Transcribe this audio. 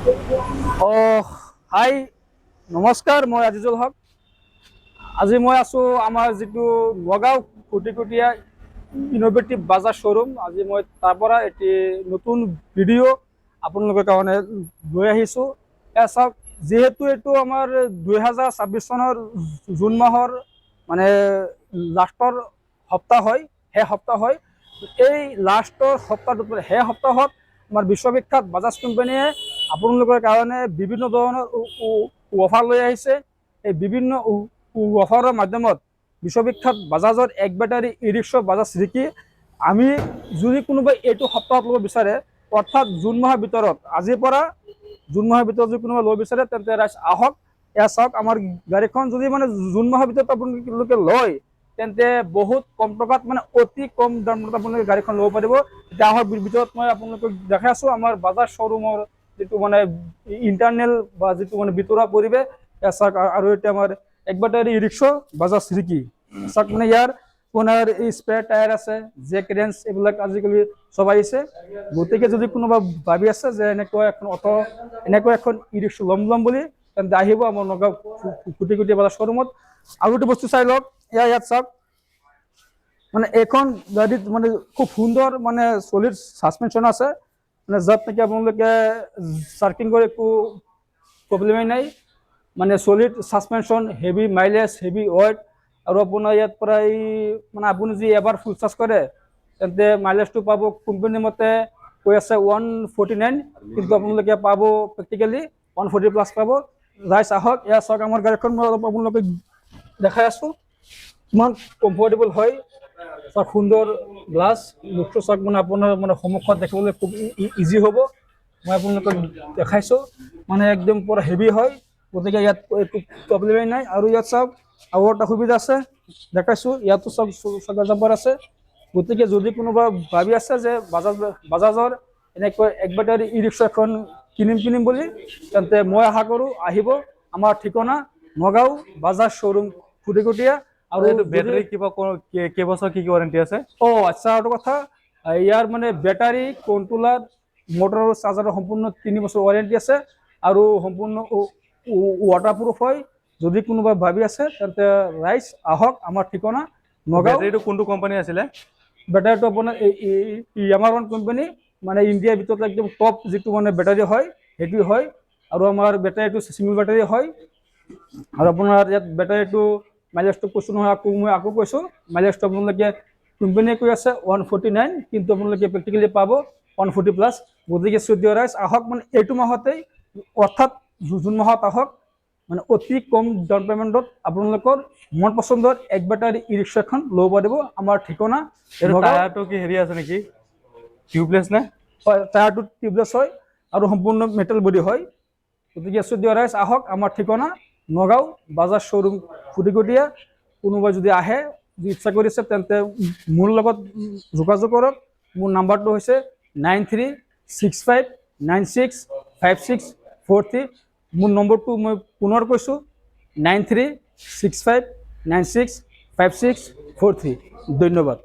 হাই নমস্কাৰ, মই আজিজুল হক। আজি মই আছোঁ আমাৰ যিটো নগাঁও কোটিকটীয়া ইনোভেটিভ বাজাৰ শ্ব'ৰুম। আজি মই তাৰ পৰা এটি নতুন ভিডিঅ' আপোনালোকৰ কাৰণে লৈ আহিছোঁ। এয়া চাওক, যিহেতু এইটো আমাৰ 2026 চনৰ জুন মাহৰ মানে লাষ্টৰ সপ্তাহ হয়, সেই সপ্তাহ হয়। এই লাষ্টৰ সপ্তাহটোত সেই সপ্তাহত আমাৰ বিশ্ববিখ্যাত বাজাজ কোম্পানীয়ে আপোনালোকৰ কাৰণে বিভিন্ন ধৰণৰ অফাৰ লৈ আহিছে। এই বিভিন্ন অফাৰৰ মাধ্যমত বিশ্ববিখ্যাত বাজাজৰ এক বেটাৰী ই ৰিক্সা বাজাজ ৰিকি আমি যদি কোনোবাই এইটো সপ্তাহত ল'ব বিচাৰে, অৰ্থাৎ জুন মাহৰ ভিতৰত, আজিৰ পৰা জুন মাহৰ ভিতৰত যদি কোনোবাই ল'ব বিচাৰে তেন্তে আহক। এয়া চাওক, আমাৰ গাড়ীখন যদি মানে জুন মাহৰ ভিতৰত আপোনালোকে লয় তেন্তে বহুত কম টকাত, মানে অতি কম দামত আপোনালোকে গাড়ীখন ল'ব পাৰিব। এতিয়া আহক, ভিতৰত মই আপোনালোকক দেখাই আছোঁ আমাৰ বাজাজ শ্ব'ৰুমৰ যিটো মানে ইণ্টাৰনেল বা যিটো মানে ভিতৰুৱা পৰিৱেশ। এয়া চাওক, আৰু এতিয়া আমাৰ এক বেটাৰী ই ৰিক্সা বাজাজ ৰিকি চাওক, মানে ইয়াৰ আপোনাৰ এই স্পেয়াৰ টায়াৰ আছে, জেক ৰেঞ্চ এইবিলাক আজিকালি চব আহিছে। গতিকে যদি কোনোবা ভাবি আছে যে এনেকুৱা এখন এনেকুৱা এখন ই ৰিক্সা ল'ম বুলি, তেন্তে আহিব আমাৰ নগাঁও কোটিকটীয়া বাজাজ শ্ব'ৰুমত। আৰু এটা বস্তু চাই লওক, ইয়াত চাওক, মানে এইখন গাড়ীত মানে খুব সুন্দৰ মানে চলিড ছাছপেনশ্যন আছে, মানে য'ত নেকি আপোনালোকে চাৰ্কিং কৰি একো প্ৰব্লেমেই নাই। মানে solid suspension, heavy mileage, heavy weight. আৰু আপোনাৰ ইয়াত প্ৰায় মানে আপুনি যদি এবাৰ ফুল চাৰ্জ কৰে তেন্তে মাইলেজটো পাব, কোম্পানীৰ মতে কৈ আছে 149, কিন্তু আপোনালোকে পাব প্ৰেক্টিকেলি 140+ পাব। ৰাইজ আহক। এয়া চাওক, আমাৰ গাড়ীখন মই অলপ আপোনালোকে দেখাই আছোঁ কিমান কমফৰ্টেবল হয়। চাওক, সুন্দৰ গ্লাছ লুকটো চাওক, মানে আপোনাৰ মানে সন্মুখত দেখিবলৈ খুব ইজি হ'ব। মই আপোনালোকক দেখাইছোঁ, মানে একদম পুৰা হেভি হয়। গতিকে ইয়াত একো প্ৰব্লেমেই নাই। আৰু ইয়াত চাওক, আৰু এটা সুবিধা আছে, দেখাইছোঁ, ইয়াতো চাওক চকা জাম্পাৰ আছে। গতিকে যদি কোনোবা ভাবি আছে যে বাজাজৰ এনেকৈ এক বেটাৰী ই ৰিক্সা এখন কিনিম বুলি, তেন্তে মই আশা কৰোঁ আহিব। আমাৰ ঠিকনা নগাঁও বাজাজ শ্ব'ৰুম কোটিকটীয়া। আৰু এইটো বেটাৰী কিবা কেইবছৰ কি ৱাৰেণ্টি আছে? আচ্ছা, আৰু কথা, ইয়াৰ মানে বেটাৰী, কণ্ট্ৰলাৰ, মটৰ আৰু চাৰ্জাৰৰ সম্পূৰ্ণ 3 বছৰ ৱাৰেণ্টি আছে আৰু সম্পূৰ্ণ ৱাটাৰপ্ৰুফ হয়। যদি কোনোবা ভাবি আছে তেন্তে ৰাইজ আহক। আমাৰ ঠিকনা নগাঁও। বেটাৰীটো কোনটো কোম্পানী আছিলে? বেটাৰীটো আপোনাৰ ইয়ামাৰ কোম্পানী, মানে ইণ্ডিয়াৰ ভিতৰত একদম টপ যিটো মানে বেটাৰী হয় সেইটো হয়। আৰু আমাৰ বেটাৰীটো ছিংগল বেটাৰী হয়। আৰু আপোনাৰ ইয়াত বেটাৰীটো মাইলেজটো কৈছোঁ নহয়, মই আকৌ কৈছোঁ, মাইলেজটো আপোনালোকে কোম্পানীয়ে কৈ আছে 149, কিন্তু আপোনালোকে প্ৰেক্টিকেলি পাব 140+। গতিকে চৌদিয় ৰাইজ আহক, মানে এইটো মাহতেই, অৰ্থাৎ জুন মাহত আহক। মানে অতি কম ডাউন পে'মেণ্টত আপোনালোকৰ মন পচন্দৰ এক বেটাৰী ই ৰিক্সা এখন ল'ব পাৰিব। আমাৰ ঠিকনা এইটো টায়াৰটো কি হেৰি আছে নেকি, টিউবলেছ নে? হয়, টায়াৰটো টিউবলেছ হয় আৰু সম্পূৰ্ণ মেটেল বডি হয়। গতিকে চৌদিয় ৰাইজ আহক। আমাৰ ঠিকনা নগাঁও বাজাজ শ্ব'ৰুম কোটিকটীয়া। কোনোবাই যদি আহে, যদি ইচ্ছা কৰিছে, তেন্তে মোৰ লগত যোগাযোগ কৰক। মোৰ নাম্বাৰটো হৈছে 9365965643। মোৰ নম্বৰটো মই পুনৰ কৈছোঁ, 9365965643। ধন্যবাদ।